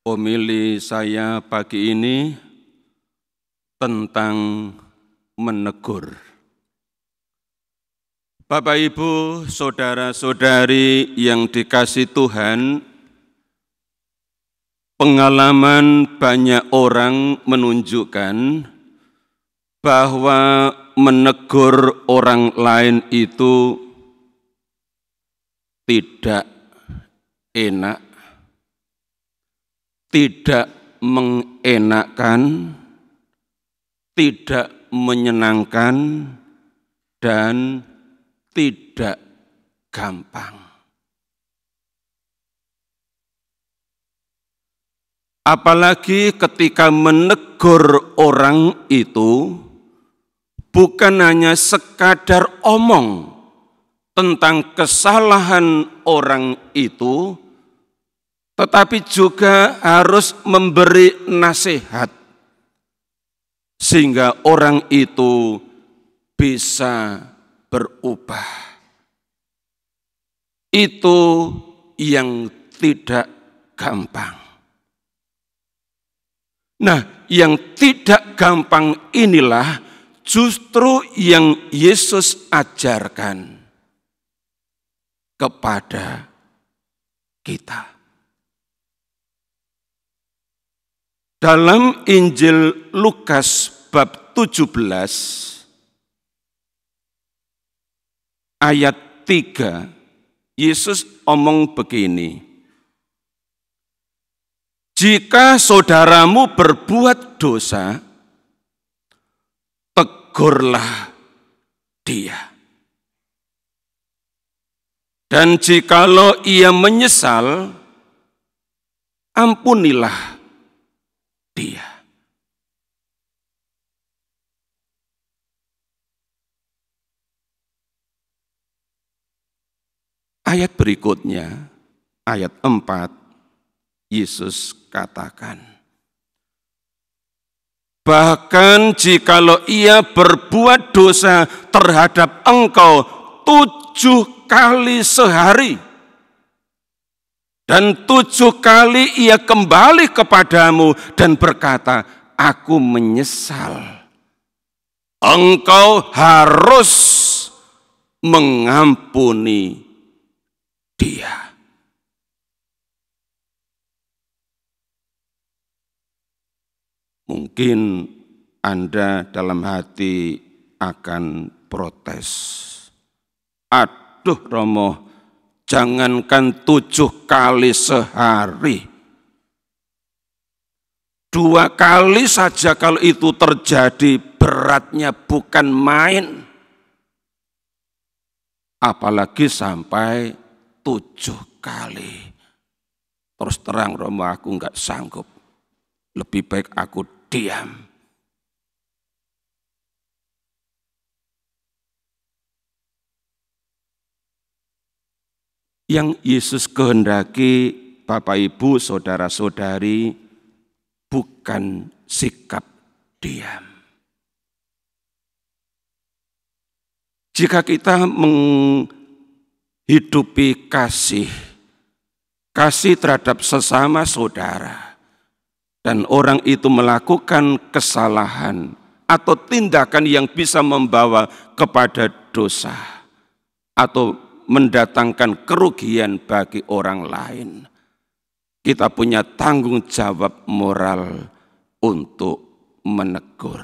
Homili saya pagi ini tentang menegur. Bapak, Ibu, saudara-saudari yang dikasihi Tuhan, pengalaman banyak orang menunjukkan bahwa menegur orang lain itu tidak enak, tidak mengenakkan, tidak menyenangkan, dan tidak gampang. Apalagi ketika menegur orang itu bukan hanya sekadar omong tentang kesalahan orang itu, tetapi juga harus memberi nasihat sehingga orang itu bisa berubah. Itu yang tidak gampang. Nah, yang tidak gampang inilah justru yang Yesus ajarkan kepada kita. Dalam Injil Lukas bab 17 ayat 3, Yesus omong begini, "Jika saudaramu berbuat dosa, tegurlah dia. Dan jikalau ia menyesal, ampunilah dia." Ayat berikutnya, ayat 4, Yesus katakan, "Bahkan jikalau ia berbuat dosa terhadap engkau 7 kali sehari, dan 7 kali ia kembali kepadamu dan berkata, 'Aku menyesal,' engkau harus mengampuni dia." Mungkin Anda dalam hati akan protes. "Aduh Romo, jangankan 7 kali sehari, 2 kali saja kalau itu terjadi beratnya bukan main. Apalagi sampai 7 kali. Terus terang Romo, aku enggak sanggup. Lebih baik aku diam." Yang Yesus kehendaki, Bapak, Ibu, saudara-saudari, bukan sikap diam. Jika kita menghidupi kasih terhadap sesama saudara, dan orang itu melakukan kesalahan atau tindakan yang bisa membawa kepada dosa atau mendatangkan kerugian bagi orang lain, kita punya tanggung jawab moral untuk menegur.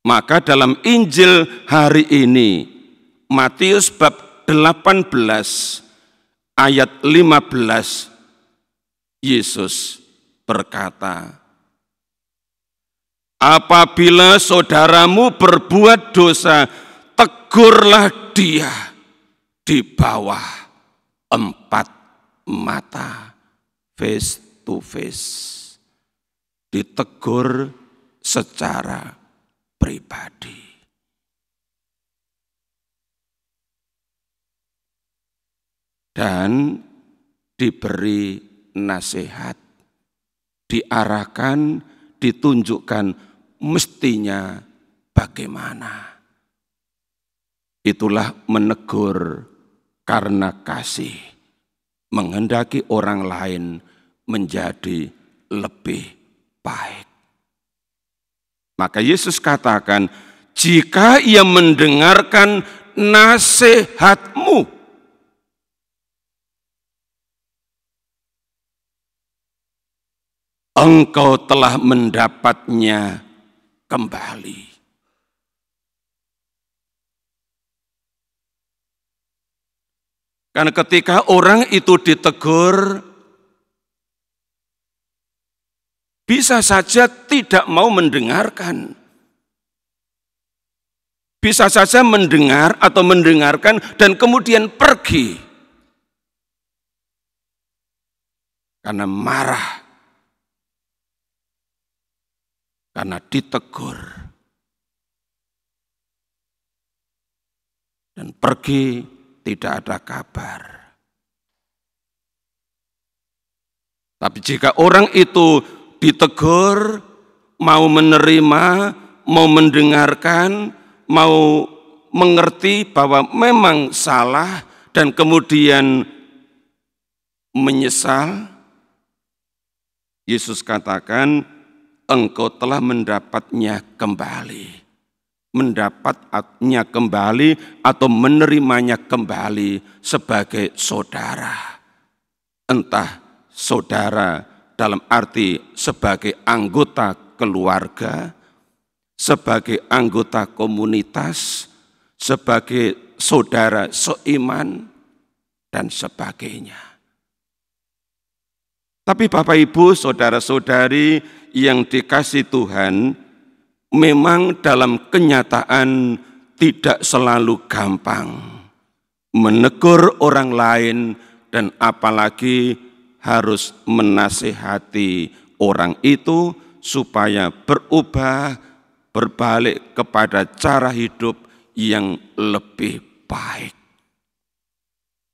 Maka dalam Injil hari ini, Matius bab 18 ayat 15, Yesus berkata, "Apabila saudaramu berbuat dosa, tegurlah dia di bawah 4 mata, face to face." Ditegur secara pribadi. Dan diberi nasihat, diarahkan, ditunjukkan mestinya bagaimana. Itulah menegur karena kasih, menghendaki orang lain menjadi lebih baik. Maka Yesus katakan, jika ia mendengarkan nasihatmu, engkau telah mendapatnya kembali. Karena ketika orang itu ditegur, bisa saja tidak mau mendengarkan. Bisa saja mendengar atau mendengarkan dan kemudian pergi. Karena marah. Karena ditegur. Dan pergi tidak ada kabar. Tapi jika orang itu ditegur, mau menerima, mau mendengarkan, mau mengerti bahwa memang salah dan kemudian menyesal, Yesus katakan, engkau telah mendapatnya kembali. Mendapatnya kembali atau menerimanya kembali sebagai saudara. Entah saudara dalam arti sebagai anggota keluarga, sebagai anggota komunitas, sebagai saudara seiman, dan sebagainya. Tapi Bapak Ibu, saudara-saudari yang dikasihi Tuhan, memang dalam kenyataan tidak selalu gampang menegur orang lain dan apalagi harus menasihati orang itu supaya berubah, berbalik kepada cara hidup yang lebih baik.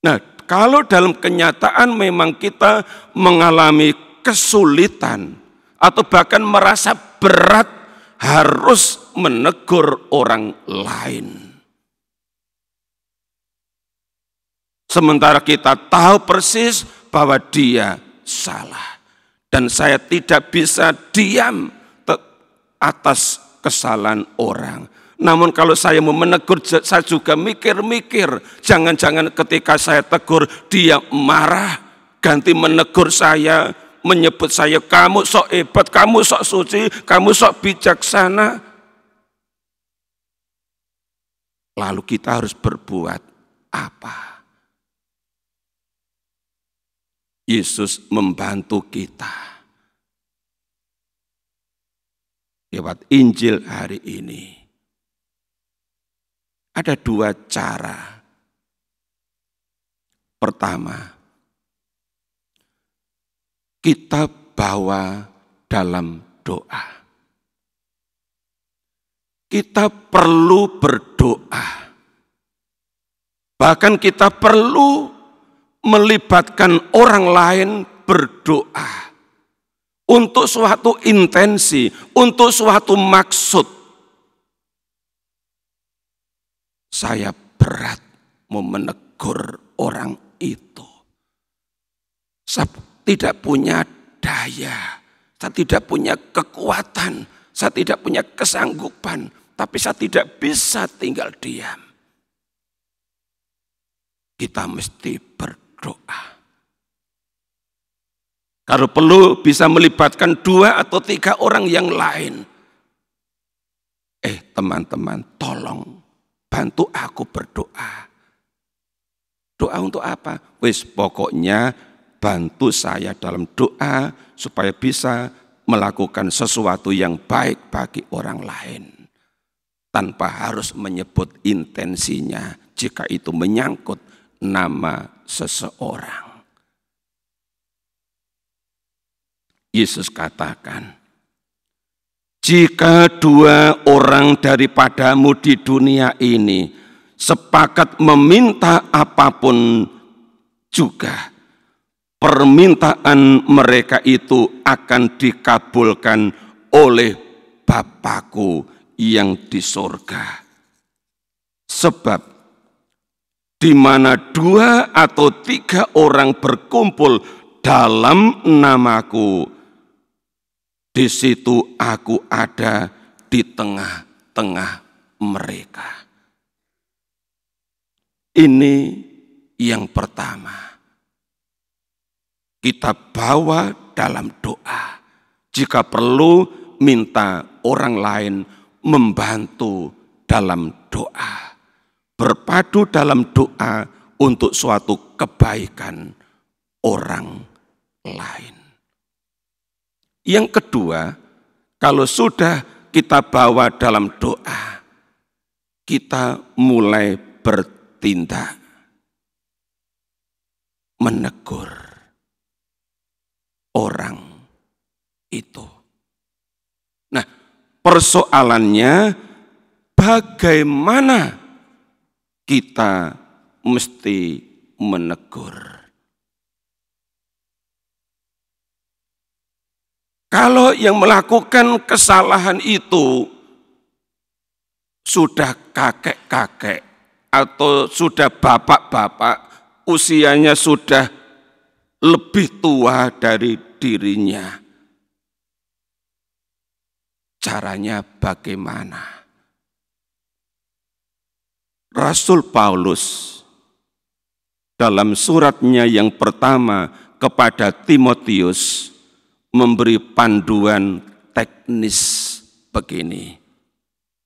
Nah, kalau dalam kenyataan memang kita mengalami kesulitan atau bahkan merasa berat harus menegur orang lain. Sementara kita tahu persis bahwa dia salah. Dan saya tidak bisa diam atas kesalahan orang. Namun kalau saya mau menegur, saya juga mikir-mikir. Jangan-jangan ketika saya tegur, dia marah, ganti menegur saya, menyebut saya, kamu sok hebat, kamu sok suci, kamu sok bijaksana. Lalu kita harus berbuat apa? Yesus membantu kita. Lewat Injil hari ini. Ada dua cara. Pertama, kita bawa dalam doa. Kita perlu berdoa. Bahkan kita perlu melibatkan orang lain berdoa. Untuk suatu intensi, untuk suatu maksud. Saya berat mau menegur orang itu. Saya tidak punya daya, saya tidak punya kekuatan, saya tidak punya kesanggupan, tapi saya tidak bisa tinggal diam. Kita mesti berdoa. Kalau perlu bisa melibatkan 2 atau 3 orang yang lain. Teman-teman, tolong bantu aku berdoa. Doa untuk apa? Pokoknya bantu saya dalam doa supaya bisa melakukan sesuatu yang baik bagi orang lain. Tanpa harus menyebut intensinya jika itu menyangkut nama seseorang. Yesus katakan, jika 2 orang daripadamu di dunia ini sepakat meminta apapun juga, permintaan mereka itu akan dikabulkan oleh Bapa-Ku yang di sorga. Sebab di mana 2 atau 3 orang berkumpul dalam namaku, di situ aku ada di tengah-tengah mereka. Ini yang pertama. Kita bawa dalam doa. Jika perlu, minta orang lain membantu dalam doa. Berpadu dalam doa untuk suatu kebaikan orang lain. Yang kedua, kalau sudah kita bawa dalam doa, kita mulai bertindak, menegur orang itu. Nah, persoalannya bagaimana kita mesti menegur. Kalau yang melakukan kesalahan itu sudah kakek-kakek atau sudah bapak-bapak, usianya sudah lebih tua dari dirinya, caranya bagaimana? Rasul Paulus dalam suratnya yang pertama kepada Timotius memberi panduan teknis begini.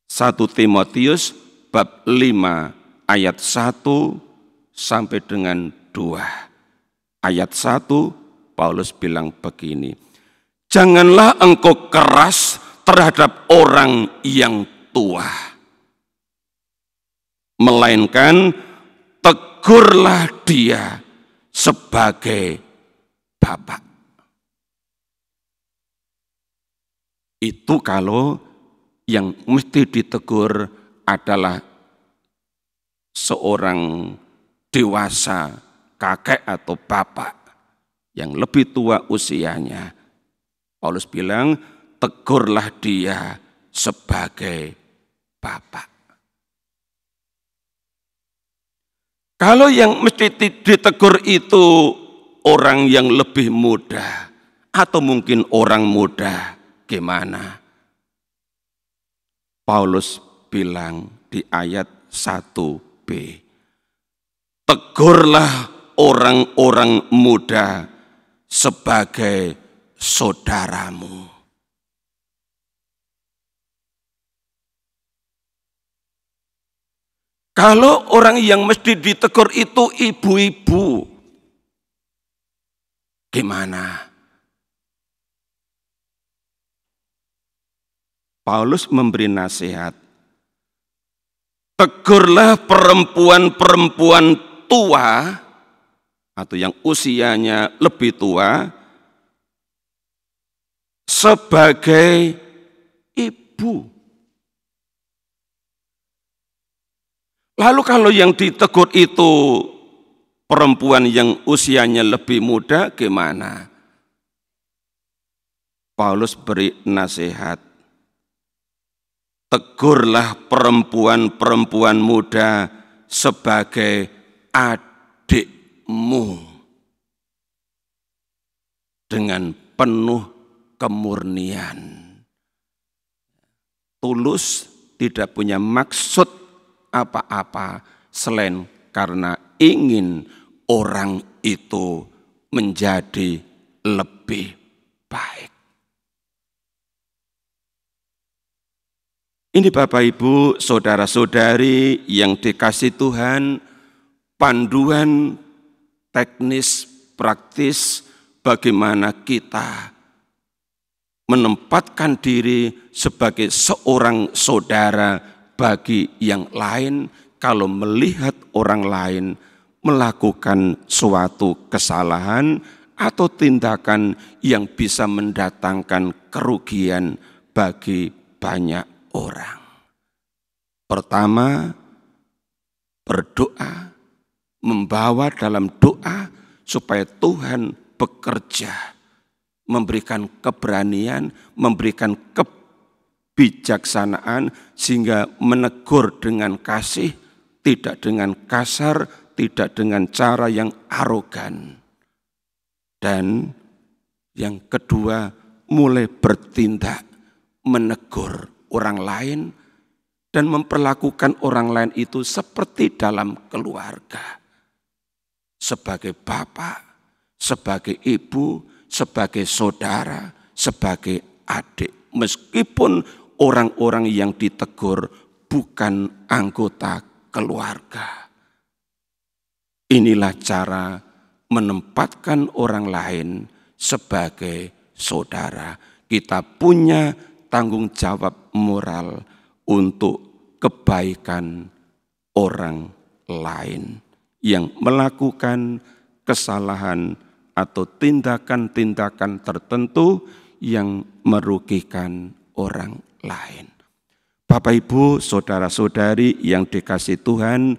1 Timotius bab 5 ayat 1 sampai dengan 2. Ayat 1 Paulus bilang begini. Janganlah engkau keras terhadap orang yang tua, melainkan tegurlah dia sebagai bapak. Itu kalau yang mesti ditegur adalah seorang dewasa, kakek atau bapak yang lebih tua usianya. Paulus bilang, tegurlah dia sebagai bapak. Kalau yang mesti ditegur itu orang yang lebih muda atau mungkin orang muda, gimana? Paulus bilang di ayat 1b, tegurlah orang-orang muda sebagai saudaramu. Kalau orang yang mesti ditegur itu ibu-ibu, gimana? Paulus memberi nasihat, tegurlah perempuan-perempuan tua atau yang usianya lebih tua sebagai ibu. Lalu kalau yang ditegur itu perempuan yang usianya lebih muda, gimana? Paulus beri nasihat, tegurlah perempuan-perempuan muda sebagai adikmu dengan penuh kemurnian. Tulus, tidak punya maksud apa-apa selain karena ingin orang itu menjadi lebih baik. Ini Bapak Ibu, saudara-saudari yang dikasihi Tuhan, panduan teknis praktis bagaimana kita menempatkan diri sebagai seorang saudara bagi yang lain kalau melihat orang lain melakukan suatu kesalahan atau tindakan yang bisa mendatangkan kerugian bagi banyak orang. Pertama, berdoa, membawa dalam doa supaya Tuhan bekerja, memberikan keberanian, memberikan kebijaksanaan sehingga menegur dengan kasih, tidak dengan kasar, tidak dengan cara yang arogan. Dan yang kedua, mulai bertindak menegur orang lain dan memperlakukan orang lain itu seperti dalam keluarga. Sebagai bapak, sebagai ibu, sebagai saudara, sebagai adik. Meskipun orang-orang yang ditegur bukan anggota keluarga. Inilah cara menempatkan orang lain sebagai saudara. Kita punya tanggung jawab moral untuk kebaikan orang lain yang melakukan kesalahan atau tindakan-tindakan tertentu yang merugikan orang lain. Bapak, Ibu, saudara-saudari yang dikasihi Tuhan,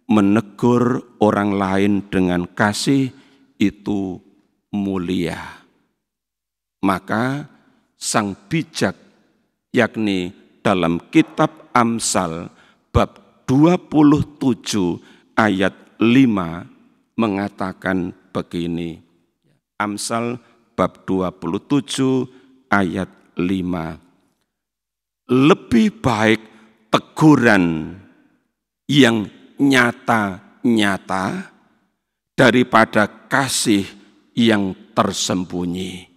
menegur orang lain dengan kasih itu mulia. Maka sang bijak, yakni dalam kitab Amsal bab 27 ayat 5 mengatakan begini. Amsal bab 27 ayat 5. Lebih baik teguran yang nyata-nyata daripada kasih yang tersembunyi.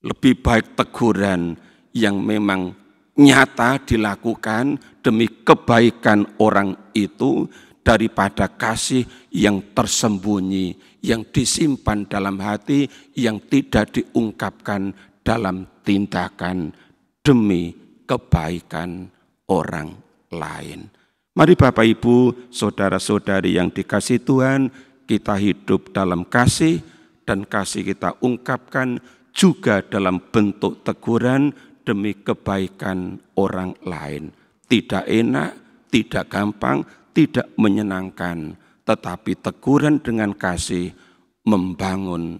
Lebih baik teguran yang memang nyata dilakukan demi kebaikan orang itu daripada kasih yang tersembunyi, yang disimpan dalam hati, yang tidak diungkapkan dalam tindakan demi kebaikan orang lain. Mari Bapak, Ibu, saudara-saudari yang dikasihi Tuhan, kita hidup dalam kasih dan kasih kita ungkapkan juga dalam bentuk teguran demi kebaikan orang lain. Tidak enak, tidak gampang, tidak menyenangkan, tetapi teguran dengan kasih membangun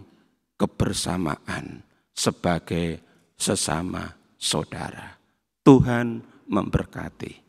kebersamaan sebagai sesama saudara. Tuhan memberkati.